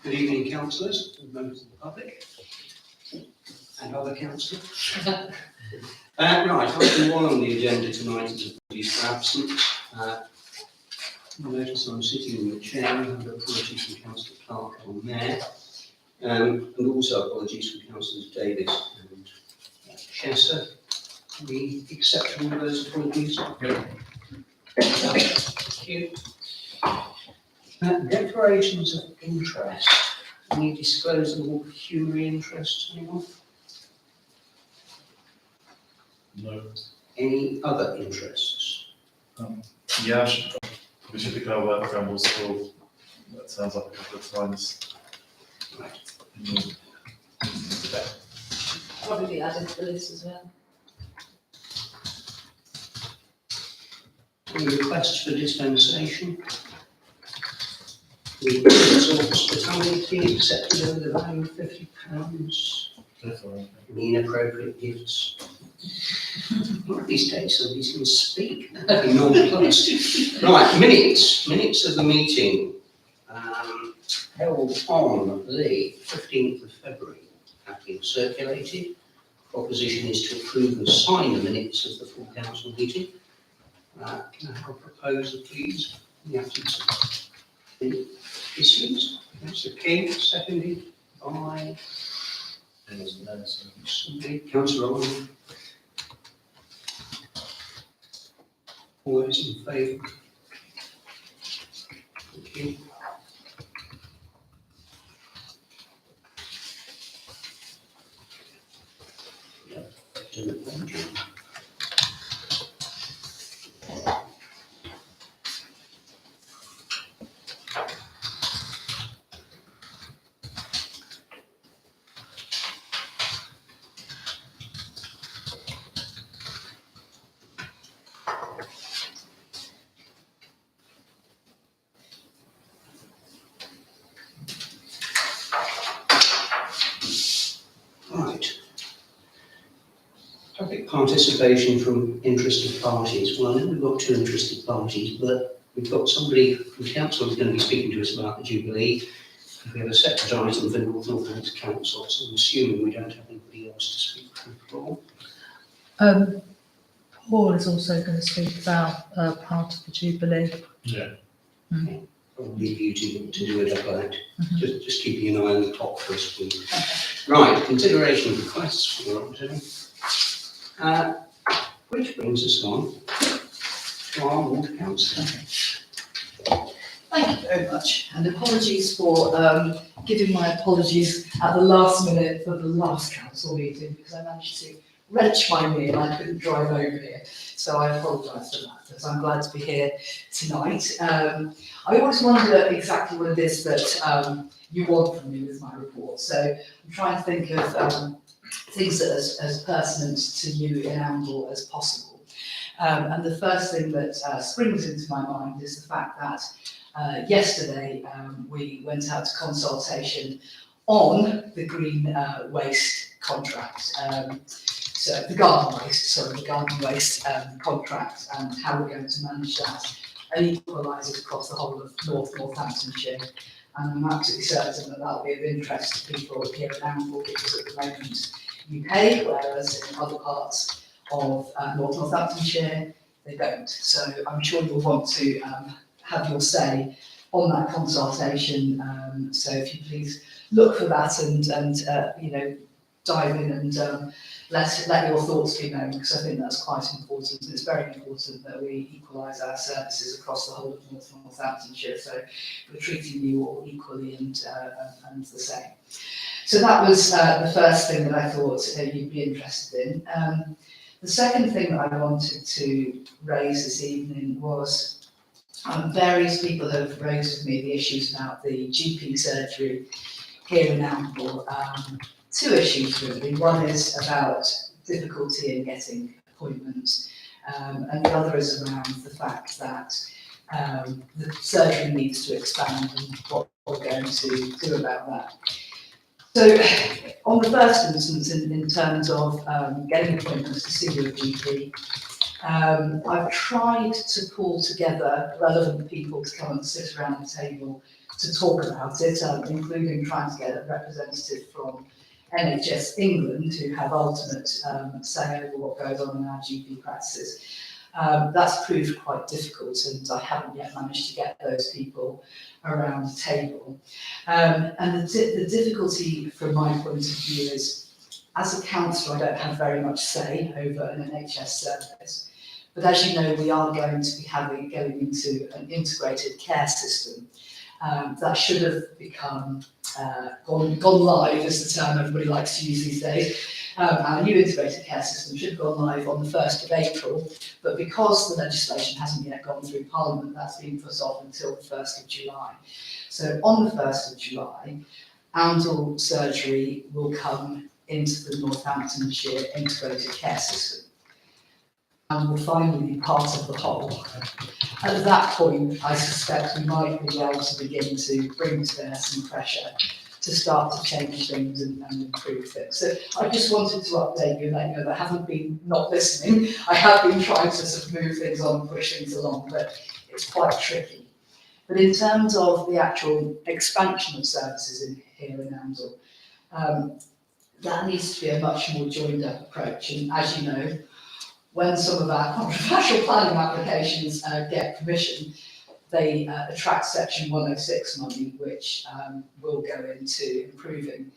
Good evening, councillors and members of the public and other councillors. Right, item 1 on the agenda tonight is apologies for absence. You'll notice I'm sitting in the chair. I have apologies from Councillor Clark and Mayor, and also apologies from Councillors Davis and Chester. We accept all those apologies. Thank you. Declarations of interest. Any disclosable pecuniary interest, anyone? No. Any other interests? Yeah, we should pick our work Bramble School. That sounds like a couple of times. Right. Probably added to the list as well. Any requests for dispensation? The hospitality accepted over the value of £50. Any inappropriate gifts? One of these days somebody's going to speak. That'd be non-plus. Right, minutes of the meeting held on the 15th of February have been circulated. Proposition is to approve and sign the minutes of the full council meeting. Can I have a proposal, please, in the absence of any issues? Councillor King, seconded by somebody. Councillor Owen. All those in favour? Thank you. Thank you. Right. Public participation from interested parties. Well, I know we've got 2 interested parties, but we've got somebody from council who's going to be speaking to us about the Jubilee. We have a separate item for North Northampton Council, so I'm assuming we don't have anybody else to speak from the floor. Paul is also going to speak about part of the Jubilee. Yeah. I'll leave you to do it up that. Just keeping an eye on the clock for us, please. Right, consideration of requests for the opportunity. Which brings us on to our ward councillor. Thank you very much, and apologies for giving my apologies at the last minute for the last council meeting, because I managed to wrench my knee and I couldn't drive over here. So I apologise for that, because I'm glad to be here tonight. I always wonder exactly what it is that you want from me with my report. So I'm trying to think of things that are as pertinent to you in Amble as possible. And the first thing that springs into my mind is the fact that yesterday we went out to consultation on the green waste contract. So the garden waste contract and how we're going to manage that and equalise it across the whole of Northamptonshire. And I'm absolutely certain that that'll be of interest to people here in Amble, because at the moment you pay, whereas in other parts of Northamptonshire they don't. So I'm sure you'll want to have your say on that consultation. So if you please look for that and dive in and let your thoughts be known, because I think that's quite important. And it's very important that we equalise our services across the whole of Northamptonshire. So we're treating you all equally and the same. So that was the first thing that I thought you'd be interested in. The second thing that I wanted to raise this evening was various people have raised with me the issues about the GP surgery here in Amble. 2 issues really. One is about difficulty in getting appointments, and the other is around the fact that the surgery needs to expand and what we're going to do about that. So on the first instance, in terms of getting appointments to see your GP, I've tried to pull together relevant people to come and sit around the table to talk about it, including trying to get a representative from NHS England who have ultimate say over what goes on in our GP practices. That's proved quite difficult, and I haven't yet managed to get those people around the table. And the difficulty from my point of view is, as a council, I don't have very much say over an NHS service. But as you know, we are going to be going into an integrated care system that should have become gone live, is the term everybody likes to use these days. Our new integrated care system should have gone live on the 1st of April, but because the legislation hasn't yet gone through Parliament, that's been put off until the 1st of July. So on the 1st of July, Oundle surgery will come into the Northamptonshire integrated care system and will finally be part of the whole. At that point, I suspect we might be able to begin to bring to bear some pressure to start to change things and improve things. So I just wanted to update you and let you know that I haven't been not listening. I have been trying to sort of move things on and push things along, but it's quite tricky. But in terms of the actual expansion of services here in Oundle, that needs to be a much more joined up approach. And as you know, when some of our controversial planning applications get permission, they attract Section 106 money, which will go into improving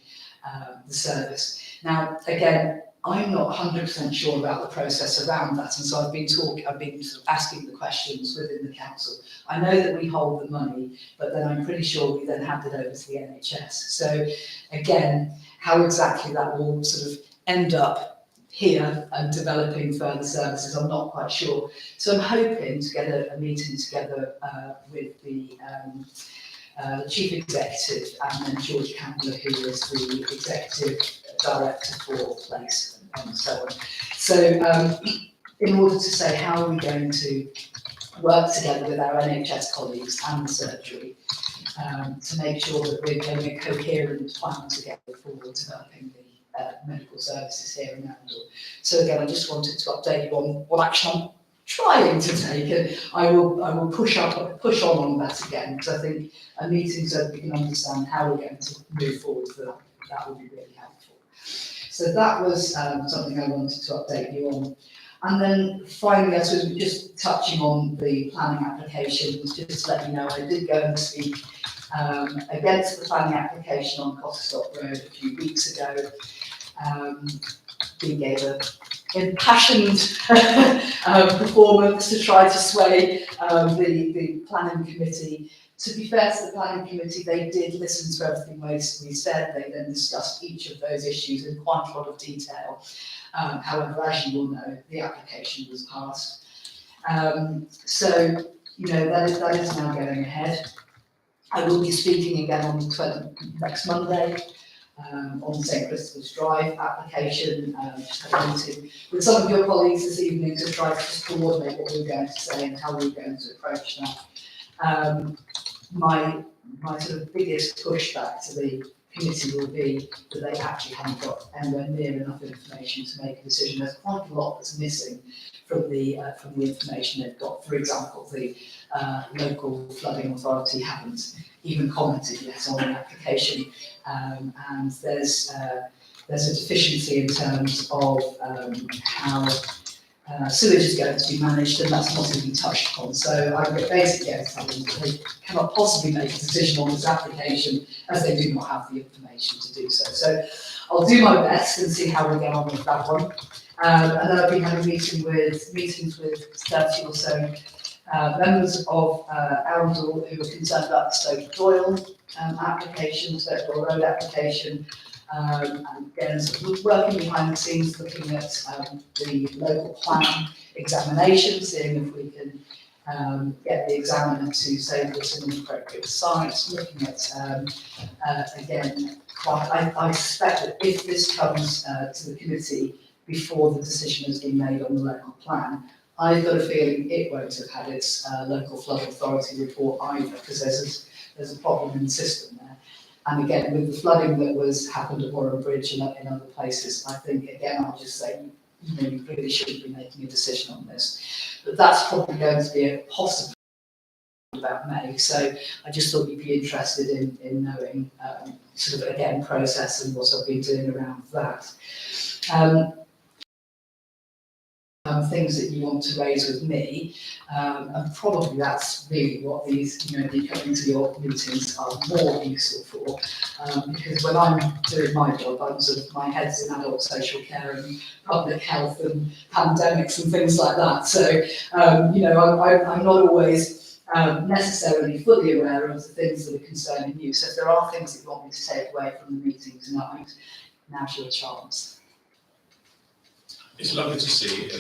the service. Now, again, I'm not 100% sure about the process around that, and so I've been sort of asking the questions within the council. I know that we hold the money, but then I'm pretty sure we then hand it over to the NHS. So again, how exactly that will sort of end up here and developing further services, I'm not quite sure. So I'm hoping to get a meeting together with the Chief Executive and then George Campbell, who is the Executive Director for Place and so on. So in order to say how are we going to work together with our NHS colleagues and the surgery to make sure that we're getting a coherent plan together for developing the medical services here in Oundle. So again, I just wanted to update you on what action I'm trying to take, and I will push on that again, because I think a meeting so that we can understand how we're going to move forward for that. That would be really helpful. So that was something I wanted to update you on. And then finally, I suppose just touching on the planning applications, just to let you know, I did go and speak against the planning application on Cotterstock Road a few weeks ago. We gave an impassioned performance to try to sway the planning committee. To be fair to the planning committee, they did listen to everything we said. They then discussed each of those issues in quite a lot of detail. However, as you all know, the application was passed. So, you know, that is now going ahead. I will be speaking again on next Monday on St Christopher's Drive application. Just had a meeting with some of your colleagues this evening to try to just coordinate what we're going to say and how we're going to approach that. My sort of biggest pushback to the committee will be that they actually haven't got anywhere near enough information to make a decision. There's quite a lot that's missing from the information they've got. For example, the local flooding authority haven't even commented yet on the application, and there's a deficiency in terms of how sewage is going to be managed, and that's not even touched upon. So I'm basically going to tell them that they cannot possibly make a decision on this application as they do not have the information to do so. So I'll do my best and see how we get on with that one. And then I've been having meetings with 30 or so members of Oundle who are concerned about the Stoke Doyle application, Stoke Doyle Road application. And again, sort of working behind the scenes, looking at the local plan examination, seeing if we can get the examiner to say that it's an appropriate site, looking at, again, I suspect that if this comes to the committee before the decision has been made on the local plan, I've got a feeling it won't have had its local flood authority report either, because there's a problem in the system there. And again, with the flooding that happened at Warren Bridge and in other places, I think, again, I'll just say, you really shouldn't be making a decision on this. But that's probably going to be a possible about May. So I just thought you'd be interested in knowing sort of again process and what I've been doing around that. Things that you want to raise with me, and probably that's really what these, the coming to your meetings are more useful for, because when I'm doing my job, I'm sort of, my head's in adult social care and public health and pandemics and things like that. So, I'm not always necessarily fully aware of the things that are concerning you. So if there are things that you want me to take away from the meeting tonight, now's your chance. It's lovely to see you.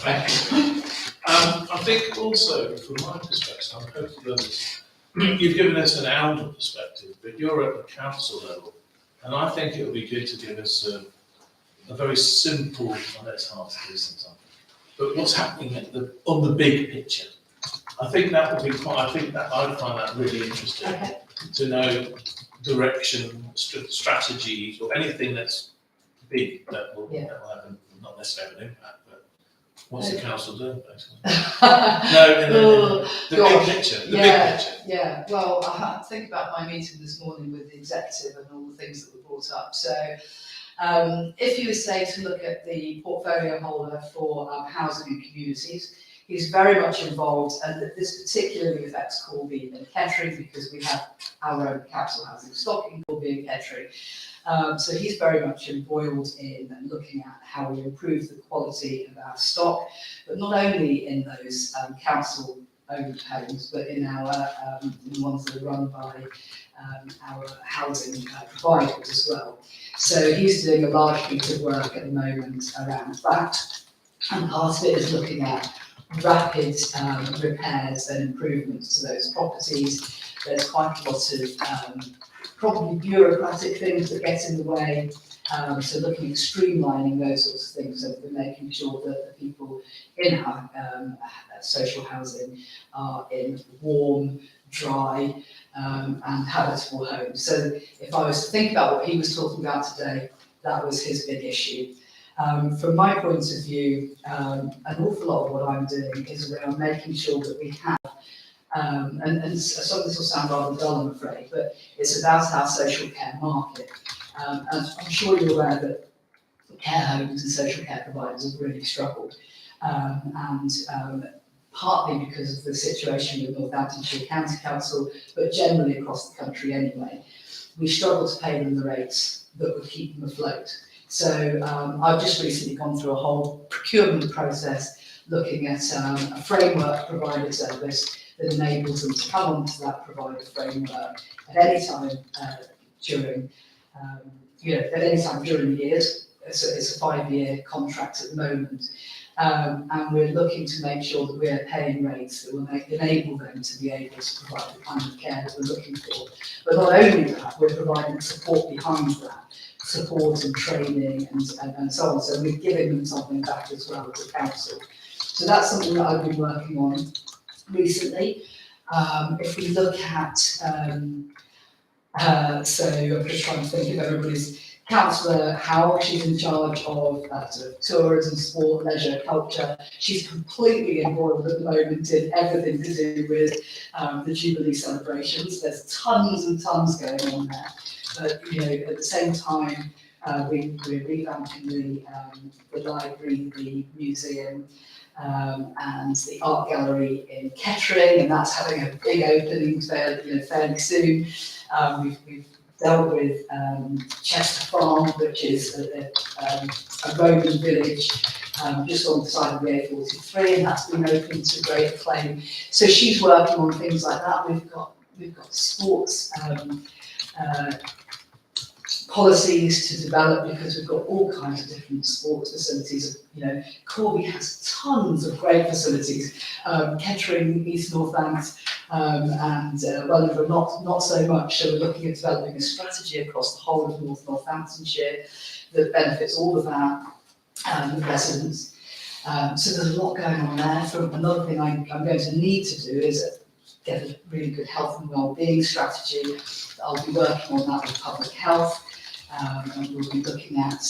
Thank you. I think also, from my perspective, I'm hoping others, you've given us an elder perspective, but you're at the council level, and I think it would be good to give us a very simple, well, it's hard to do sometimes, but what's happening on the big picture. I think that would be quite. I think that I'd find that really interesting to know direction, strategies, or anything that's big that will have not necessarily an impact, but what's the council doing, basically? The big picture. The big picture. Yeah. Well, I had to think about my meeting this morning with the executive and all the things that were brought up. So, if you were say to look at the portfolio holder for housing and communities, he's very much involved, and this particularly affects Corby and Kettering because we have our own council housing stock in Corby and Kettering. So he's very much embroiled in looking at how we improve the quality of our stock, but not only in those council-owned homes, but in our the ones that are run by our housing providers as well. So he's doing a large piece of work at the moment around that, and part of it is looking at rapid repairs and improvements to those properties. There's quite a lot of probably bureaucratic things that get in the way, so looking at streamlining those sorts of things, so we're making sure that the people in our social housing are in warm, dry and habitable homes. So if I was to think about what he was talking about today, that was his big issue. From my point of view, an awful lot of what I'm doing is around making sure that we have, and some of this will sound rather dull, I'm afraid, but it's about our social care market. And I'm sure you're aware that care homes and social care providers have really struggled. Partly because of the situation with Northamptonshire County Council, but generally across the country anyway, we struggle to pay them the rates that would keep them afloat. So I've just recently gone through a whole procurement process looking at a framework provider service that enables them to come onto that provider framework at any time during the years. It's a 5-year contract at the moment. And we're looking to make sure that we're paying rates that will enable them to be able to provide the kind of care that we're looking for. But not only that, we're providing support behind that, support and training and so on. So we're giving them something back as well as a council. So that's something that I've been working on recently. If we look at, so I'm just trying to think of everybody's councillor, how she's in charge of sort of tourism, sport, leisure, culture. She's completely embroiled at the moment in everything to do with the Jubilee celebrations. There's tons and tons going on there. But at the same time, we're revamping the library, the museum, and the art gallery in Kettering, and that's having a big opening fairly soon. We've dealt with Chester Farm, which is a Roman village just on the side of the A43, and that's been opened to great acclaim. So she's working on things like that. We've got sports policies to develop because we've got all kinds of different sports facilities. Corby has tons of great facilities. Kettering, East Northants, and Wellingborough not so much. So we're looking at developing a strategy across the whole of North Northamptonshire that benefits all of our residents. So there's a lot going on there. Another thing I'm going to need to do is get a really good health and wellbeing strategy. I'll be working on that with public health. and we'll be looking at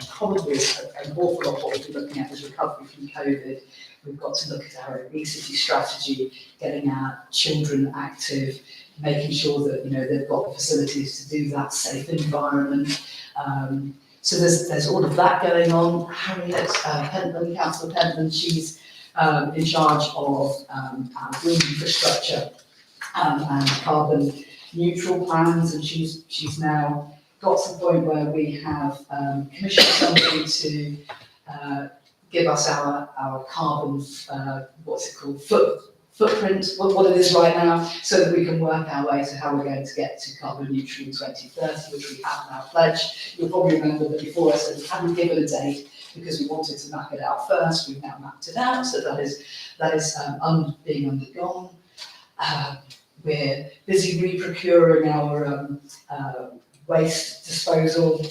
probably an awful lot of what we'll be looking at is recovery from COVID. We've got to look at our obesity strategy, getting our children active, making sure that they've got the facilities to do that, safe environment. So there's all of that going on. Harriet Pentland, Councillor Pentland, she's in charge of our green infrastructure and carbon neutral plans, and she's now got to the point where we have commissioned somebody to give us our carbon, what's it called, footprint, what it is right now, so that we can work our way to how we're going to get to carbon neutral in 2030, which we have in our pledge. You'll probably remember that before I said we hadn't given a date because we wanted to map it out first. We've now mapped it out, so that is being undergone. We're busy re-procuring our waste disposal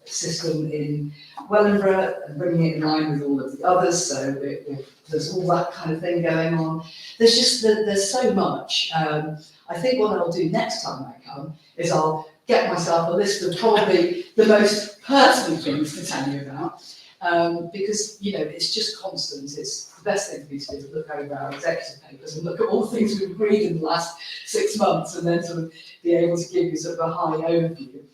system in Wellingborough and bringing it in line with all of the others. So there's all that kind of thing going on. There's so much. I think what I'll do next time I come is I'll get myself a list of probably the most pertinent things to tell you about. Because it's just constant. It's the best thing for me to do is look over our executive papers and look at all the things we've agreed in the last 6 months, and then sort of be able to give you sort of a high overview.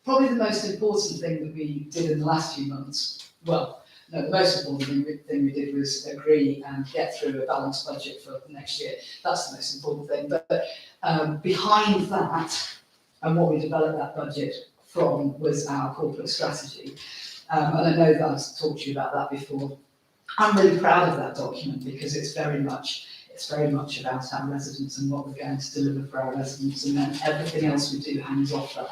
Probably the most important thing that we did in the last few months, well, no, the most important thing we did was agree and get through a balanced budget for the next year. That's the most important thing. But behind that, and what we developed that budget from, was our corporate strategy. And I know that I've talked to you about that before. I'm really proud of that document because it's very much about our residents and what we're going to deliver for our residents, and then everything else we do hangs off that.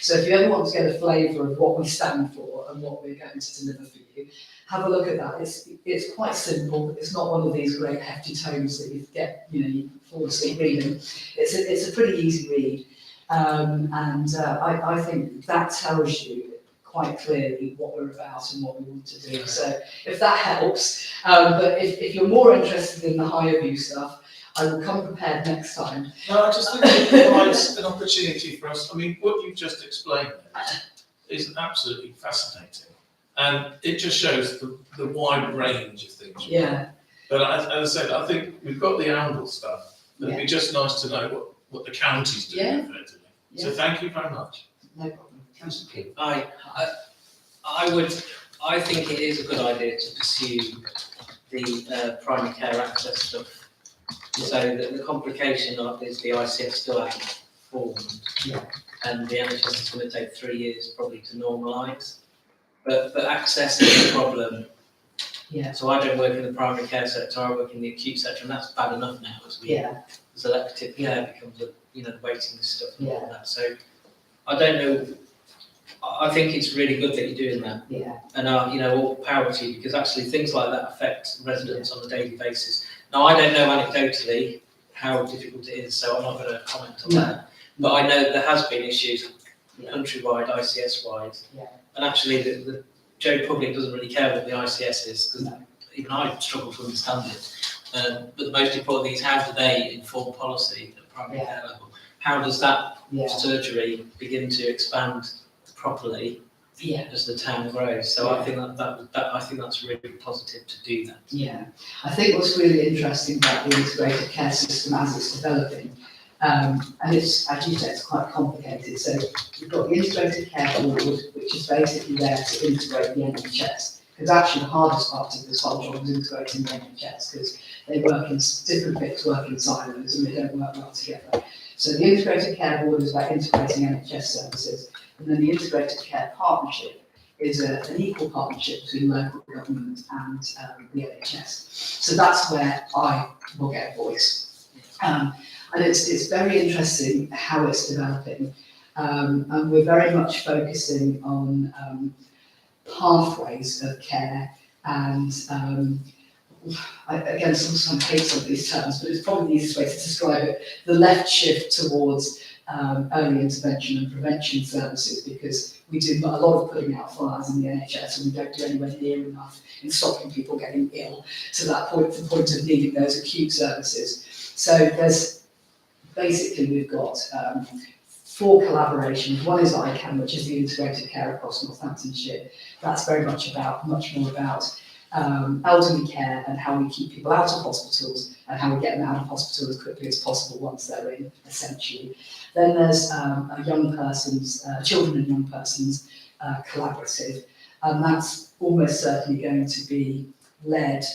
So if you ever want to get a flavour of what we stand for and what we're going to deliver for you, have a look at that. It's quite simple. It's not one of these great hefty tomes that you get, you fall asleep reading. It's a pretty easy read. I think that tells you quite clearly what we're about and what we want to do. So if that helps, but if you're more interested in the higher view stuff, I will come prepared next time. No, I just think it provides an opportunity for us. I mean, what you've just explained is absolutely fascinating, and it just shows the wide range of things. Yeah. But as I said, I think we've got the Oundle stuff. It'd be just nice to know what the county's doing effectively. Yeah. So thank you very much. No problem. Councillor King. I think it is a good idea to pursue the primary care access stuff. So the complication of is the ICS still hasn't formed. Yeah. And the NHS is going to take 3 years probably to normalise. But access is a problem. Yeah. So I don't work in the primary care sector, I work in the acute sector, and that's bad enough now as elective care becomes the waiting list stuff and all that. So I don't know. I think it's really good that you're doing that. Yeah. And all power to you, because actually things like that affect residents on a daily basis. Now I don't know anecdotally how difficult it is, so I'm not going to comment on that. But I know there has been issues countrywide, ICS-wide, and actually the Joe public doesn't really care what the ICS is, because even I struggle to understand it. But the most important thing is how do they inform policy at primary care level? How does that surgery begin to expand properly as the town grows? So I think I think that's really positive to do that. Yeah, I think what's really interesting about the integrated care system as it's developing, and it's, as you said, it's quite complicated. So you've got the integrated care board, which is basically there to integrate the NHS. Because actually the hardest part of this whole job is integrating the NHS, because they different bits work in silos and they don't work well together. So the integrated care board is about integrating NHS services, and then the integrated care partnership is an equal partnership between local government and the NHS. So that's where I will get a voice. And it's very interesting how it's developing. And we're very much focusing on pathways of care, and again, sometimes I hate some of these terms, but it's probably the easiest way to describe it: the left shift towards early intervention and prevention services, because we do a lot of putting out fires in the NHS, and we don't do anywhere near enough in stopping people getting ill to that point, to the point of needing those acute services. So there's basically, we've got 4 collaborations. One is ICANN, which is the integrated care across Northamptonshire. That's very much more about elderly care and how we keep people out of hospitals and how we get them out of hospital as quickly as possible once they're in, essentially. Then there's a children and young persons collaborative, and that's almost certainly going to be led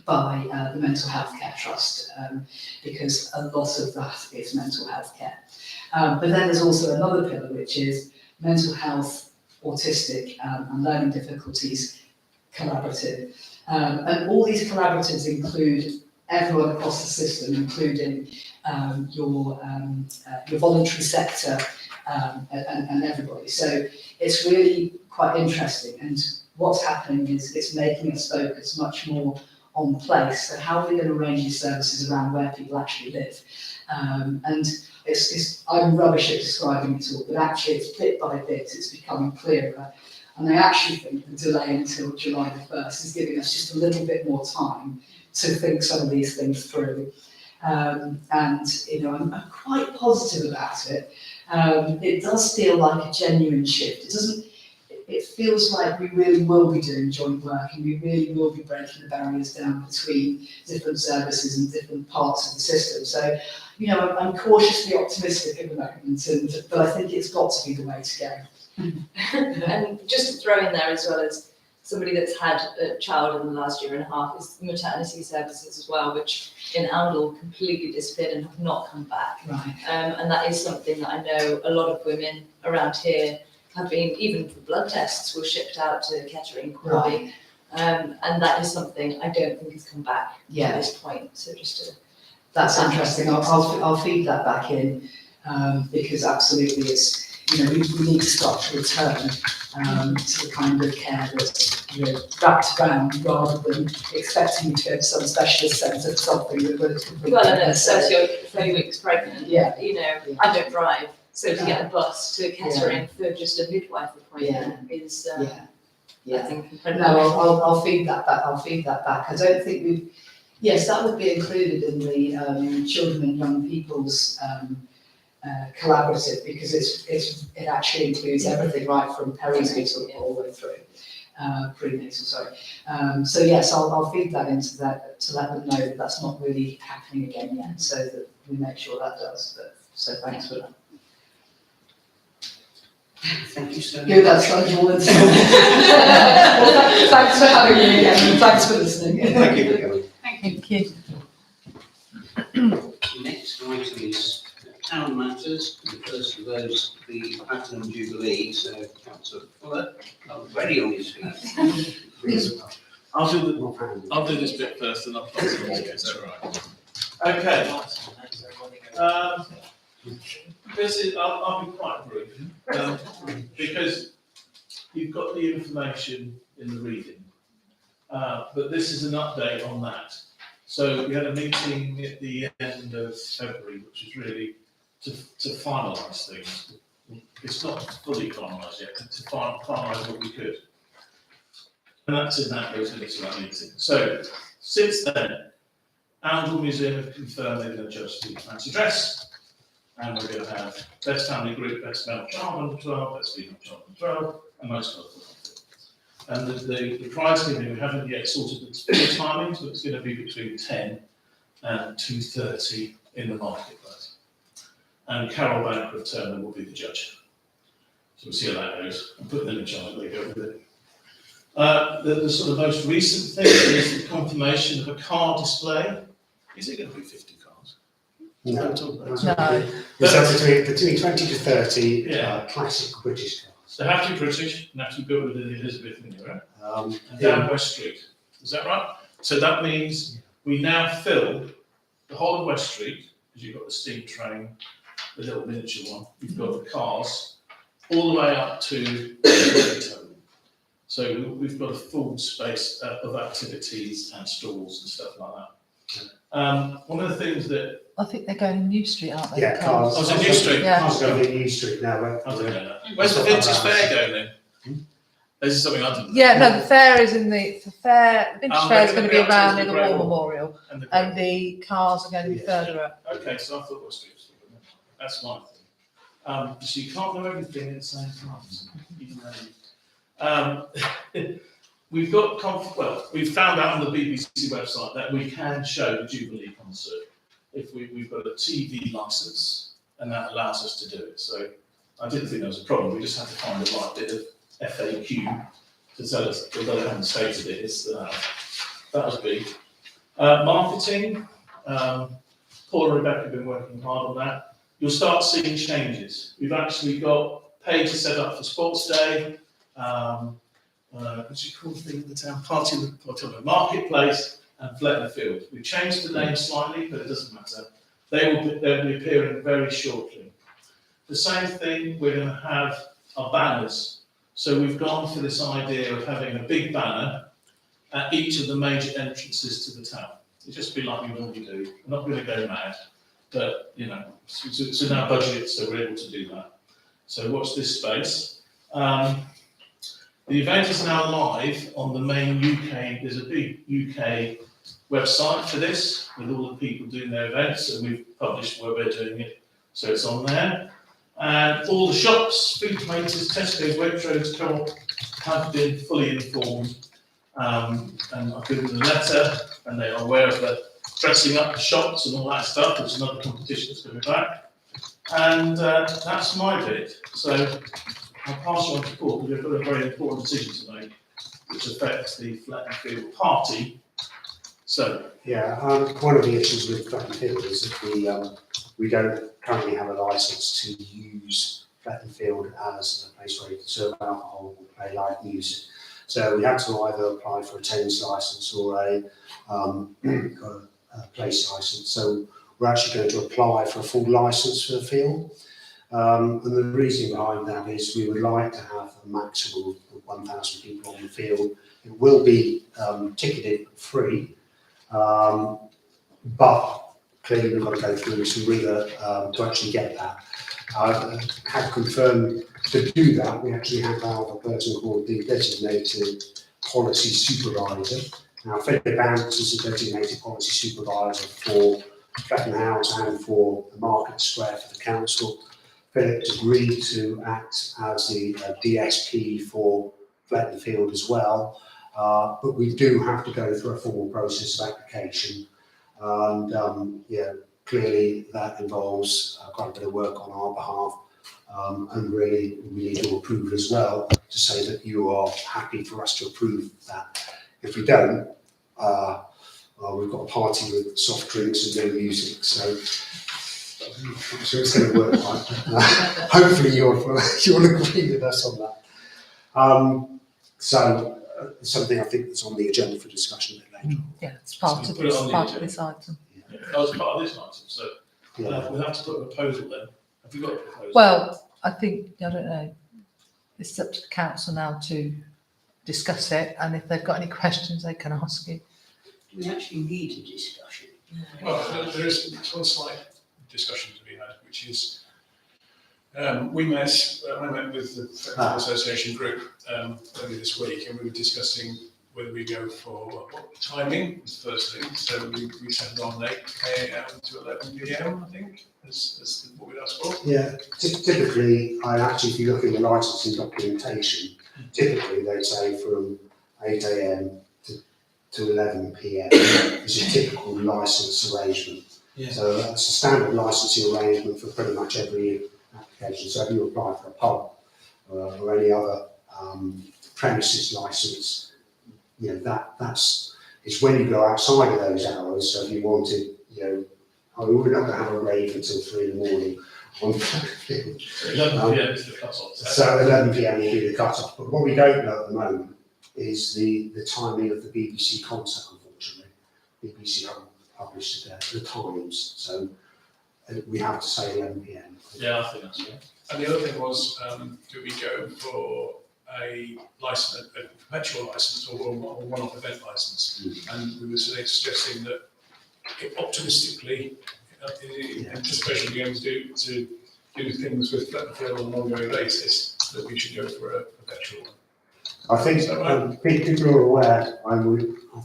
by the Mental Health Care Trust, because a lot of that is mental health care. But then there's also another pillar, which is mental health, autistic and learning difficulties collaborative. And all these collaboratives include everyone across the system, including your voluntary sector and everybody. So it's really quite interesting. And what's happening is it's making us focus much more on place. So how are we going to arrange these services around where people actually live? And I'm rubbish at describing it all, but actually it's bit by bit, it's becoming clearer. And I actually think the delay until July the 1st is giving us just a little bit more time to think some of these things through. And, I'm quite positive about it. It does feel like a genuine shift. It feels like we really will be doing joint work and we really will be breaking the barriers down between different services and different parts of the system. So, I'm cautiously optimistic at the moment, but I think it's got to be the way to go. And just to throw in there, as well as somebody that's had a child in the last year and a half, is maternity services as well, which in Oundle completely disappeared and have not come back. Right. And that is something that I know a lot of women around here have been, even for blood tests, were shipped out to Kettering, Corby. And that is something I don't think has come back at this point. So That's interesting. I'll feed that back in, because absolutely it's, we need to start to return to the kind of care that's wrapped around rather than expecting you to go to some specialist centre for something that would completely. Well, I know, so you're 30 weeks pregnant. Yeah. I don't drive, so to get a bus to Kettering for just a midwife appointment is, I think, incredible. No, I'll feed that back. I don't think yes, that would be included in the children and young people's collaborative, because it actually includes everything right from perinatal all the way through prenatal. Sorry. So yes, I'll feed that into that to let them know that that's not really happening again yet, so that we make sure that does. So thanks for that. Thank you so much. Good, that's unusual. Well, thanks for having me again, and thanks for listening. Thank you for coming. Thank you. Next item is town matters. The first of those, the Platinum Jubilee. So, Councillor Fuller, already on his feet. I'll do this bit first and I'll pass it on to you, is that right? Okay. I'll be quite brief, because you've got the information in the reading, but this is an update on that. So we had a meeting at the end of February, which is really to finalise things. It's not fully finalised yet, but to finalise what we could. And that's in that goes into that meeting. So since then, Oundle Museum have confirmed they're going to adjust the fancy dress. And we're going to have best family group, best male child under 12, best female child under 12, and most other things. And the prize giving, we haven't yet sorted the timings, but it's going to be between 10 and 2:30 in the marketplace. And Carol Banker of Turner will be the judge. So we'll see how that goes. I'm putting them in charge, they go with it. The sort of most recent thing is the confirmation of a car display. Is it going to be 50 cars? No. No. It's between 20 to 30 Yeah. classic British cars. They have to be British and have to be built within the Elizabethan era. And Yeah. down West Street. Is that right? So that means we now fill the whole of West Street, because you've got the steam train, the little miniature one, you've got the cars, all the way up to the So we've got a full space of activities and stalls and stuff like that. One of the things that I think they're going in New Street, aren't they? Yeah, cars. Oh, it's a New Street. Yeah. Cars are going to New Street now. I don't know that. Where's the vintage fair going then? This is something I didn't know. Yeah, no, the fair is in the fair. Vintage Oh, fair is they're going to be gonna be up around to in the the Great War Wall. Memorial, And and the cars are going to be further up. Okay, so I thought West Street was still. That's my thing. So you can't know everything at the same time, even though we've got, we've found out on the BBC website that we can show the Jubilee concert if we've got a TV licence, and that allows us to do it. So I didn't think there was a problem, we just had to find the right bit of FAQ to tell us, although they haven't stated it, that was big. Marketing, Paul and Rebecca have been working hard on that. You'll start seeing changes. We've actually got pages set up for Sports Day, what's it called, the town party, Marketplace and Fletner Field. We've changed the name slightly, but it doesn't matter. They'll be appearing very shortly. The same thing, we're going to have our banners. So we've gone for this idea of having a big banner at each of the major entrances to the town. It'll just be like we normally do. We're not going to go mad, but you know, it's in our budget, so we're able to do that. So watch this space. The event is now live on the main UK. There's a big UK website for this with all the people doing their events, and we've published where we're doing it, so it's on there. And all the shops, food places, Tesco's, Waitrose, Co-op have been fully informed. And I've given them a letter, and they are aware of the dressing up the shops and all that stuff. There's another competition that's coming back. And that's my bit. So I'll pass you on to Paul, because we've got a very important decision to make, which affects the Fletner Field party. So. Yeah, one of the issues with Fletner Field is that we don't currently have a licence to use Fletner Field as a place where you can serve alcohol or play live music. So we had to either apply for a tenants licence or a place licence. So we're actually going to apply for a full licence for the field. And the reason behind that is we would like to have a maximum of 1,000 people on the field. It will be ticketed free, but clearly we've got to go through some rigour to actually get that. I've had confirmed to do that. We actually have a person called the designated policy supervisor. Now, Philip Bounce is a designated policy supervisor for Fletton House and for the Market Square for the council. Philip's agreed to act as the DSP for Fletton Field as well, but we do have to go through a formal process of application. And clearly that involves quite a bit of work on our behalf, and really we need your approval as well to say that you are happy for us to approve that. If we don't, we've got a party with soft drinks and no music, so it's going to work. Hopefully you'll agree with us on that. So something I think that's on the agenda for discussion a bit later. Yeah, it's part of this item. That was part of this item, so we'll have to put a proposal then. Have you got a proposal? Well, I think, I don't know, it's up to the council now to discuss it, and if they've got any questions, they can ask you. Do we actually need a discussion? Well, there is one slight discussion to be had, which is I met with the Federal Association group earlier this week, and we were discussing whether we go for what timing was the first thing. So we set it on 8 AM to 11 PM, I think, as what we'd asked for. Yeah, typically, if you look in the licensing documentation, typically they say from 8 AM to 11 PM is a typical license arrangement. Yeah. So that's a standard licensing arrangement for pretty much every application. So if you apply for a pub or any other premises license, that's it's when you go outside of those hours. So if you wanted, we're not going to have a rave until 3 in the morning. So 11 PM is the cut-off. So 11 PM will be the cut-off. But what we don't know at the moment is the timing of the BBC concert, unfortunately. BBC haven't published the times, so we have to say 11 PM. Yeah, I think that's right. And the other thing was, do we go for a license, a perpetual license, or a one-off event license? And we were suggesting that optimistically, in anticipation of being able to do things with Fletner Field on an ongoing basis, that we should go for a perpetual one. I think people are aware. I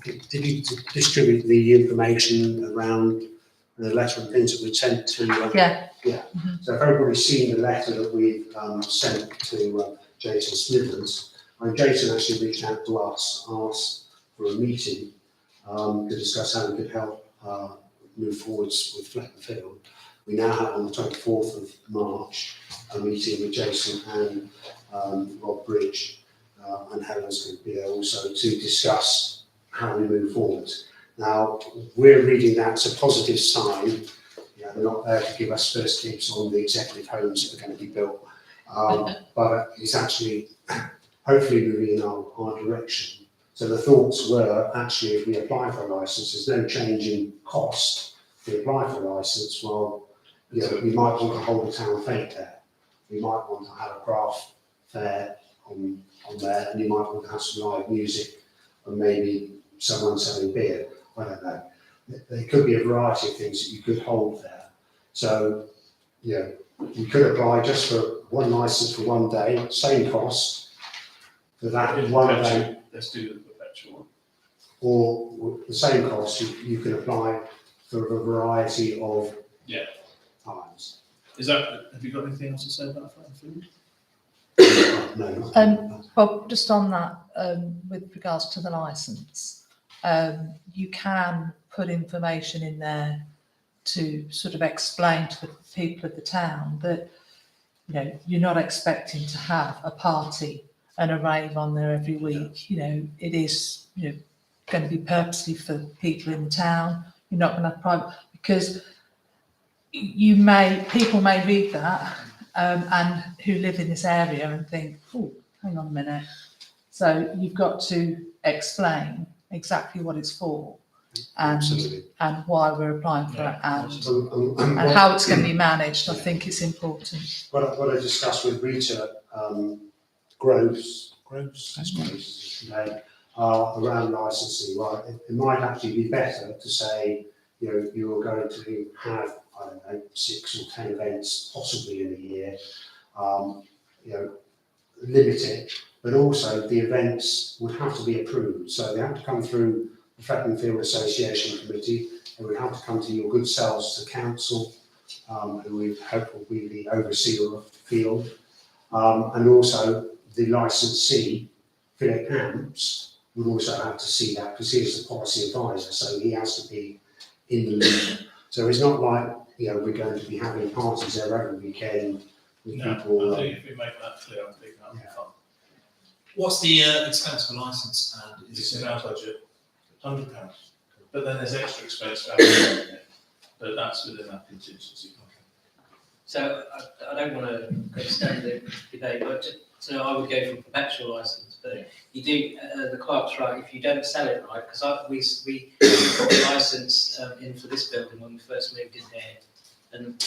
think did you distribute the information around the letter and things that we sent to. Yeah. Yeah. So if everybody's seen the letter that we've sent to Jason Smithers, and Jason actually reached out to us, asked for a meeting to discuss how we could help move forwards with Flecken Field. We now have on the 24th of March a meeting with Jason and Rob Bridge, and Helen's going to be there also to discuss how we move forward. Now, we're reading that as a positive sign. Yeah, they're not there to give us first dibs on the executive homes that are going to be built, but it's actually hopefully moving in our direction. So the thoughts were, actually, if we apply for a licence, there's no change in cost. If we apply for a licence, well, you know, we might want to hold a town fete there. We might want to have a craft fair on there, and you might want to have some live music, and maybe someone selling beer. I don't know. There could be a variety of things that you could hold there. So, yeah, you could apply just for one licence for one day, same cost for that In one perpetual, day, let's do the perpetual one. or with the same cost, you can apply for a variety of Yeah. times. Is that, have you got anything else to say about Flecken Field? No, not Well, just on that, with regards to the licence, you can put information in there to sort of explain to the people of the town that, you know, you're not expecting to have a party and a rave on there every week. You know, it is, you know, going to be purposely for people in the town. You're not going to have private, because people may read that and who live in this area and think, oh, hang on a minute. So you've got to explain exactly what it's for absolutely. and why we're applying for it and And how it's going to be managed. I think it's important. what I discussed with Rita Groves today around licensing, right? It might actually be better to say, you know, you're going to have, I don't know, 6 or 10 events possibly in a year, you know, limit it, but also the events would have to be approved. So they have to come through the Flecken Field Association Committee, they would have to come to your good selves to council, who we hope will be the overseer of the field, and also the licensee, Philip Amps, would also have to see that because he is the policy advisor, so he has to be in the loop. So it's not like, you know, we're going to be having parties there every weekend with No, people. I think if we make that clear, I think that'll be fun. What's the expense for licence and It's is in it our budget, £100. But then there's extra expense for having it, but that's within our contingency. So I don't want to extend the debate, but so I would go for perpetual licence. But you do, the clerk's right, if you don't sell it right, because we got a licence in for this building when we first moved in here, and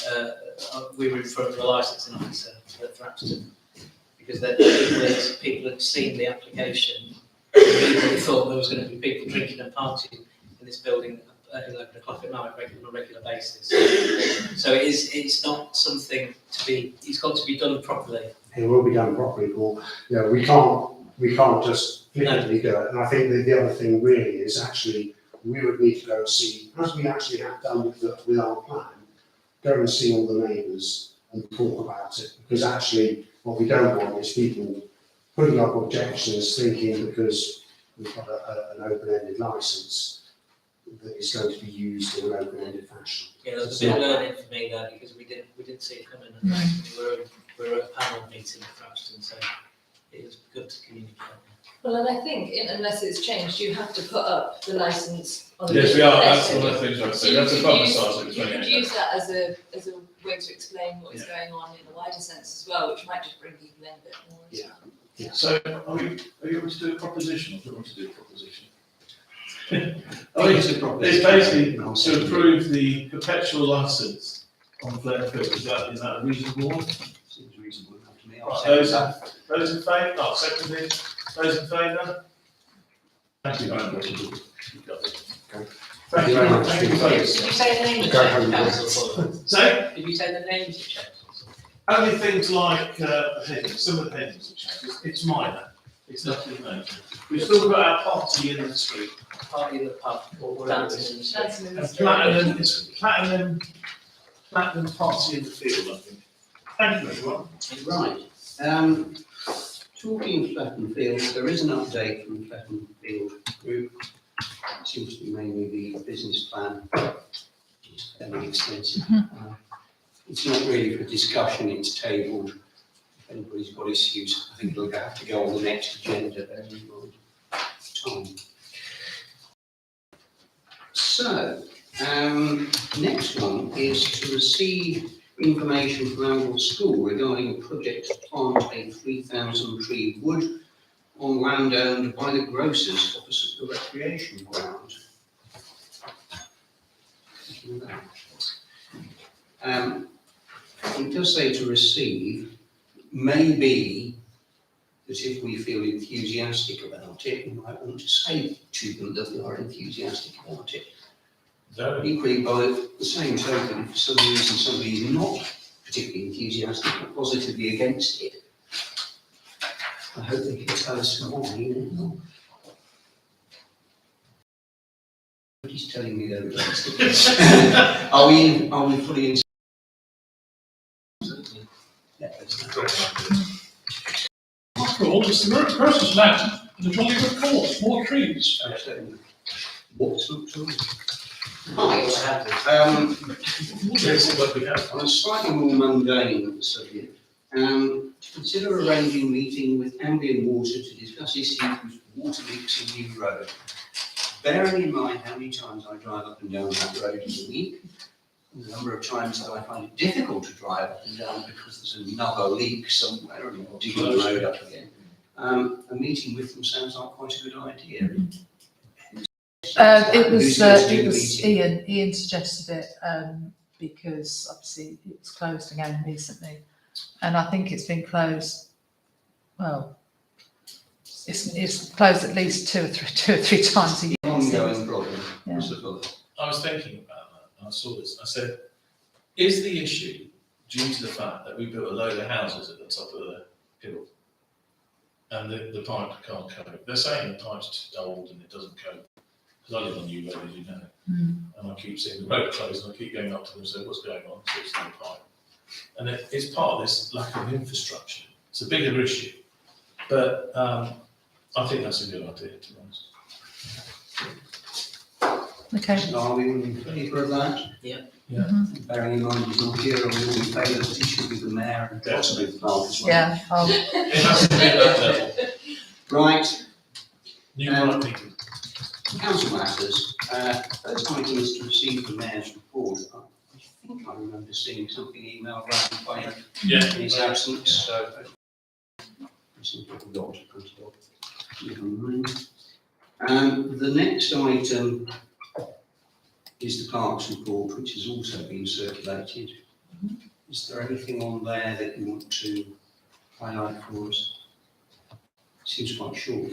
we were in front of the licensing officer at Thrapston, because then people had seen the application, and immediately thought there was going to be people drinking and partying in this building at 11 o'clock at night on a regular basis. So it's not something to be, it's got to be done properly. It will be done properly, Paul. You know, we can't just flippantly do it. And I think the other thing really is actually we would need to go and see, as we actually have done with our plan, go and see all the neighbours and talk about it. Because actually what we don't want is people putting up objections thinking because we've got an open-ended licence that is going to be used in an open-ended fashion. Yeah, there was a bit of learning for me there because we didn't see it coming, and we were at a panel meeting at Thrapston, so it was good to communicate. Well, and I think unless it's changed, you have to put up the licence on the. Yes, we are, that's website. one of the things I'd So say, that's a you publicised it, You could use that as a way to explain what is going on in a wider sense as well, which might just bring people in a bit more as well. Yeah. So, are you able to do a proposition, or do you want to do a proposition? I mean, it's basically to approve the perpetual licence on Flecken Field, is that a reasonable one? Seems reasonable enough to me. Right, those in favour, seconded, those in favour? Thank you very much. You've got it. Thank you very much. Thank you, folks. Did you say the names of Go home. council? So, Did you say the names of councils? only things like headings, some of the headings have changed. It's minor. It's nothing major. We've still got our party in the street. Party in the pub, or dancing in the street. Dancing in the And street. platinum, it's platinum party in the field, I think. Thank you, everyone. Right, talking of Flatton Field, there is an update from the Flatton Field group. It seems to be mainly the business plan. It's fairly extensive. It's not really for discussion, it's tabled. If anybody's got issues, I think it'll have to go on the next agenda, bear in mind time. So, next one is to receive information from Angle School regarding a project to plant a 3,000 tree wood on land owned by the grocers opposite the recreation ground. It does say to receive, maybe that if we feel enthusiastic about it, we might want to say to them that we are enthusiastic about it. Very. Equally, by the same token, if for some reason somebody is not particularly enthusiastic or positively against it, I hope they can tell us why. Nobody's telling me they're against it. Are we fully in? Yeah, After all, it's the grocer's land, and a jolly good cause, more trees. absolutely. What's not true? Right, Yes, but we have. on a slightly more mundane subject, to consider arranging a meeting with Ambient Water to discuss issues with water leaks in New Road. Bearing in mind how many times I drive up and down that road in a week, and the number of times that I find it difficult to drive up and down because there's another leak somewhere and I'll dig the road up again. A meeting with them sounds like quite a good idea. It Who's going to do the was meeting? Ian suggested it, because obviously it was closed again recently. And I think it's been closed, well, it's closed at least two or three times a year. Ongoing problem. Yeah. Mr. Fuller. I was thinking about that, and I saw this, I said, is the issue due to the fact that we built a load of houses at the top of the hill? And the pipe can't cope. They're saying the pipe's too old and it doesn't cope. Because I live on New Road, as you know, and I keep seeing the road closed, and I keep going up to them and saying, what's going on? So it's the pipe. And it's part of this lack of infrastructure. It's a bigger issue. But I think that's a good idea, to be honest. Okay. Are we in favour of that? Yeah. Yeah. Bearing in mind he's not here, are we all in favour that he should be the mayor and possibly the clerk as well? Yeah, It has to be at that level. Right, New right people. council matters, first item is to receive the mayor's report. I think I remember seeing something emailed around by him Yeah. in his absence, so. I seem to have forgot to print it off. Never mind. The next item is the clerk's report, which has also been circulated. Is there anything on there that you want to highlight for us? Seems quite short.